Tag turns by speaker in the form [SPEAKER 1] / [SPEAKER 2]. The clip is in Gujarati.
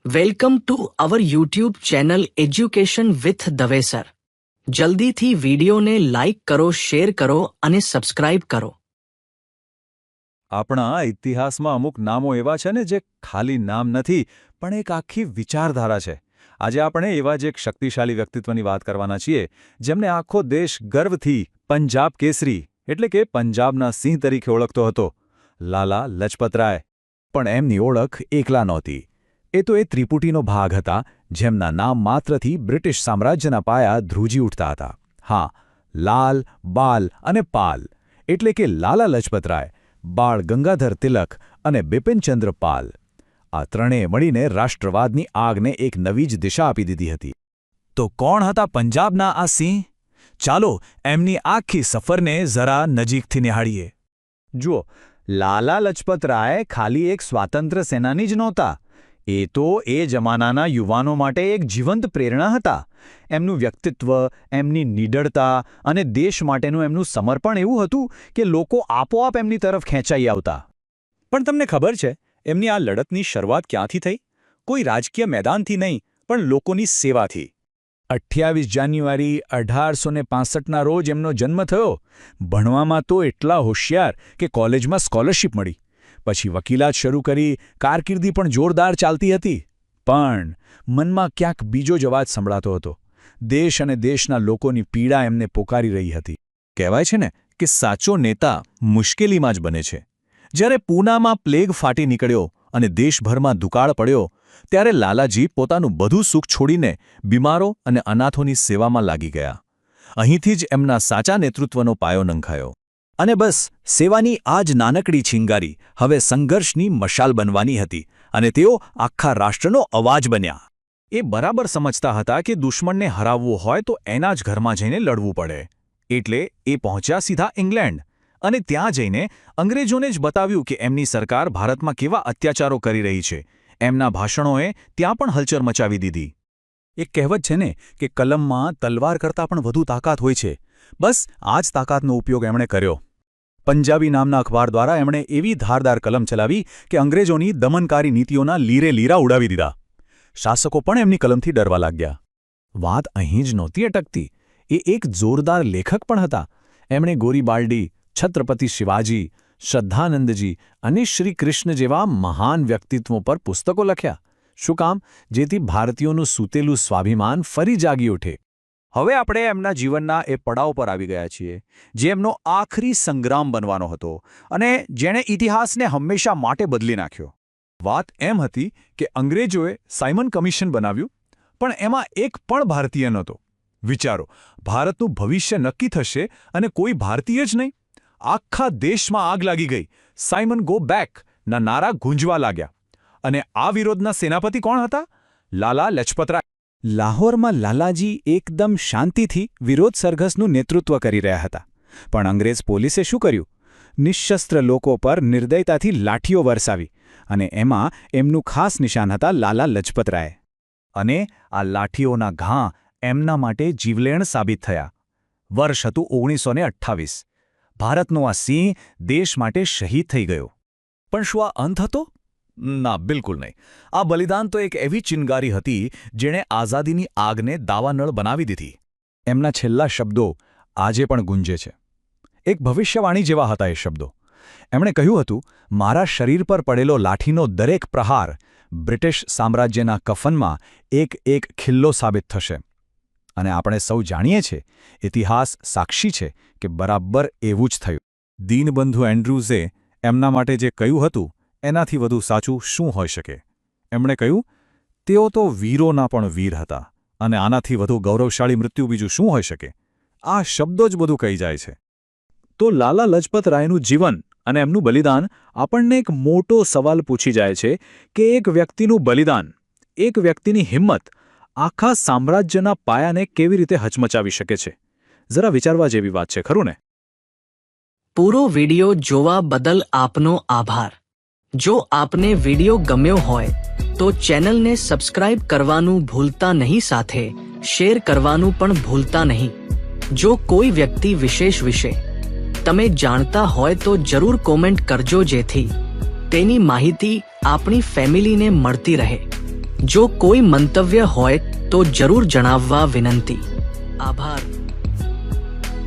[SPEAKER 1] Welcome to our YouTube channel education with Dave sir. જલ્દીથી વિડીયોને લાઇક કરો, શેર કરો અને સબસ્ક્રાઇબ કરો.
[SPEAKER 2] આપણા ઇતિહાસમાં અમુક નામો એવા છે ને જે ખાલી નામ નથી પણ એક આખી વિચારધારા છે. આજે આપણે એવા જ એક શક્તિશાળી વ્યક્તિત્વની વાત કરવાના છીએ જેમને આખો દેશ ગર્વથી પંજાબ કેસરી એટલે કે પંજાબના સિંહ તરીકે ઓળખતો હતો, લાલા લજપતરાય. પણ એમની ઓળખ એકલા નહોતી. એ તો એ ત્રિપુટીનો ભાગ હતા જેમના નામ માત્રથી બ્રિટિશ સામ્રાજ્યના પાયા ધ્રુજી ઉઠતા હતા. હા, લાલ, બાલ અને પાલ એટલે કે લાલા લજપતરાય, બાળ ગંગાધર તિલક અને બિપિનચંદ્ર પાલ. આ ત્રણેય મળીને રાષ્ટ્રવાદની આગને એક નવી જ દિશા આપી દીધી હતી. તો કોણ હતા પંજાબના આ સિંહ? ચાલો એમની આખી સફરને જરા નજીકથી નિહાળીએ. જુઓ, લાલા લજપતરાય ખાલી એક સ્વાતંત્ર્ય સેનાની જ નહોતા. એ તો એ જમાનાના યુવાનો માટે એક જીવંત પ્રેરણા હતા. એમનું વ્યક્તિત્વ, એમની નિડરતા અને દેશ માટેનું એમનું સમર્પણ એવું હતું કે લોકો આપોઆપ એમની તરફ ખેંચાઈ આવતા. પણ તમને ખબર છે એમની આ લડતની શરૂઆત ક્યાંથી થઈ? કોઈ રાજકીય મેદાનથી નહીં, પણ લોકોની સેવાથી. 28 જાન્યુઆરી 1865ના રોજ એમનો જન્મ થયો. ભણવામાં તો એટલા હોશિયાર કે કોલેજમાં સ્કોલરશીપ મળી. પછી વકીલાત શરૂ કરી, કારકિર્દી પણ જોરદાર ચાલતી હતી. પણ મનમાં ક્યાંક બીજો જ અવાજ સંભળાતો હતો. દેશ અને દેશના લોકોની પીડા એમને પોકારી રહી હતી. કહેવાય છે ને કે સાચો નેતા મુશ્કેલીમાં જ બને છે. જ્યારે પૂનામાં પ્લેગ ફાટી નીકળ્યો અને દેશભરમાં દુકાળ પડ્યો, ત્યારે લાલાજી પોતાનું બધું સુખ છોડીને બીમારો અને અનાથોની સેવામાં લાગી ગયા. અહીંથી જ એમના સાચા નેતૃત્વનો પાયો નંખાયો. અને બસ સેવાની આ જ નાનકડી ચિંગારી હવે સંઘર્ષની મશાલ બનવાની હતી અને તેઓ આખા રાષ્ટ્રનો અવાજ બન્યા. એ બરાબર સમજતા હતા કે દુશ્મનને હરાવવું હોય તો એના જ ઘરમાં જઈને લડવું પડે. એટલે એ પહોંચ્યા સીધા ઇંગ્લેન્ડ અને ત્યાં જઈને અંગ્રેજોને જ બતાવ્યું કે એમની સરકાર ભારતમાં કેવા અત્યાચારો કરી રહી છે. એમના ભાષણોએ ત્યાં પણ હલચલ મચાવી દીધી. એક કહેવત છે ને કે કલમમાં તલવાર કરતાં પણ વધુ તાકાત હોય છે. બસ આ જ તાકાતનો ઉપયોગ એમણે કર્યો. પંજાબી નામના અખબાર દ્વારા એમણે એવી ધારદાર કલમ ચલાવી કે અંગ્રેજોની દમનકારી નીતિઓના લીરે લીરા ઉડાવી દીધા. શાસકો પણ એમની કલમથી ડરવા લાગ્યા. વાત અહીં જ નહોતી અટકતી. એ એક જોરદાર લેખક પણ હતા. એમણે ગોરીબાલ્ડી, છત્રપતિ શિવાજી, શ્રદ્ધાનંદજી અને શ્રી કૃષ્ણ જેવા મહાન વ્યક્તિત્વો પર પુસ્તકો લખ્યા. શું કામ? જેથી ભારતીયોનું સૂતેલું સ્વાભિમાન ફરી જાગી ઉઠે. હવે આપણે એમના જીવનના એ પડાવ પર આવી ગયા છીએ જે એમનો આખરી સંગ્રામ બનવાનો હતો અને જેણે ઇતિહાસને હંમેશા માટે બદલી નાખ્યો. વાત એમ હતી કે અંગ્રેજોએ સાયમન કમિશન બનાવ્યું, પણ એમાં એક પણ ભારતીય નહોતો. વિચારો, ભારતનું ભવિષ્ય નક્કી થશે અને કોઈ ભારતીય જ નહીં. આખા દેશમાં આગ લાગી ગઈ. સાયમન ગો બેક ના નારા ગુંજવા લાગ્યા. અને આ વિરોધના સેનાપતિ કોણ હતા? લાલા લજપતરાય. લાહોરમાં લાલાજી એકદમ શાંતિથી વિરોધ સરઘસનું નેતૃત્વ કરી રહ્યા હતા. પણ અંગ્રેજ પોલીસે શું કર્યું? નિઃશસ્ત્ર લોકો પર નિર્દયતાથી લાઠીઓ વરસાવી અને એમાં એમનું ખાસ નિશાન હતા લાલા લજપતરાય. અને આ લાઠીઓના ઘા એમના માટે જીવલેણ સાબિત થયા. વર્ષ હતું 1928. ભારતનો આ સિંહ દેશ માટે શહીદ થઈ ગયો. પણ શું આ અંત હતો? ના, બિલકુલ નહીં. આ બલિદાન તો એક એવી ચિનગારી હતી જેણે આઝાદીની આગને દાવાનળ બનાવી દીધી. એમના છેલ્લા શબ્દો આજે પણ ગુંજે છે. એક ભવિષ્યવાણી જેવા હતા એ શબ્દો. એમણે કહ્યું હતું, મારા શરીર પર પડેલો લાઠીનો દરેક પ્રહાર બ્રિટિશ સામ્રાજ્યના કફનમાં એક એક ખિલ્લો સાબિત થશે. અને આપણે સૌ જાણીએ છીએ, ઇતિહાસ સાક્ષી છે કે બરાબર એવું જ થયું. દીનબંધુ એન્ડ્રુઝે એમના માટે જે કહ્યું હતું એનાથી વધુ સાચું શું હોઈ શકે? એમણે કહ્યું, તેઓ તો વીરોના પણ વીર હતા અને આનાથી વધુ ગૌરવશાળી મૃત્યુ બીજું શું હોઈ શકે? આ શબ્દો જ બધું કહી જાય છે. તો લાલા લજપતરાયનું જીવન અને એમનું બલિદાન આપણને એક મોટો સવાલ પૂછી જાય છે કે એક વ્યક્તિનું બલિદાન, એક વ્યક્તિની હિંમત આખા સામ્રાજ્યના પાયાને કેવી રીતે હચમચાવી શકે છે? જરા વિચારવા જેવી વાત છે, ખરું ને?
[SPEAKER 1] પૂરો વિડિયો જોવા બદલ આપનો આભાર. જો આપને વિડિયો ગમ્યો હોય તો ચેનલને સબસ્ક્રાઇબ કરવાનું ભૂલતા નહીં, સાથે શેર કરવાનું પણ ભૂલતા નહીં. જો કોઈ વ્યક્તિ વિશેષ વિશે તમે જાણતા હોય તો જરૂર કોમેન્ટ કરજો જેથી તેની માહિતી આપણી ફેમિલીને મળતી રહે. જો કોઈ મંતવ્ય હોય તો જરૂર જણાવવા વિનંતી. આભાર.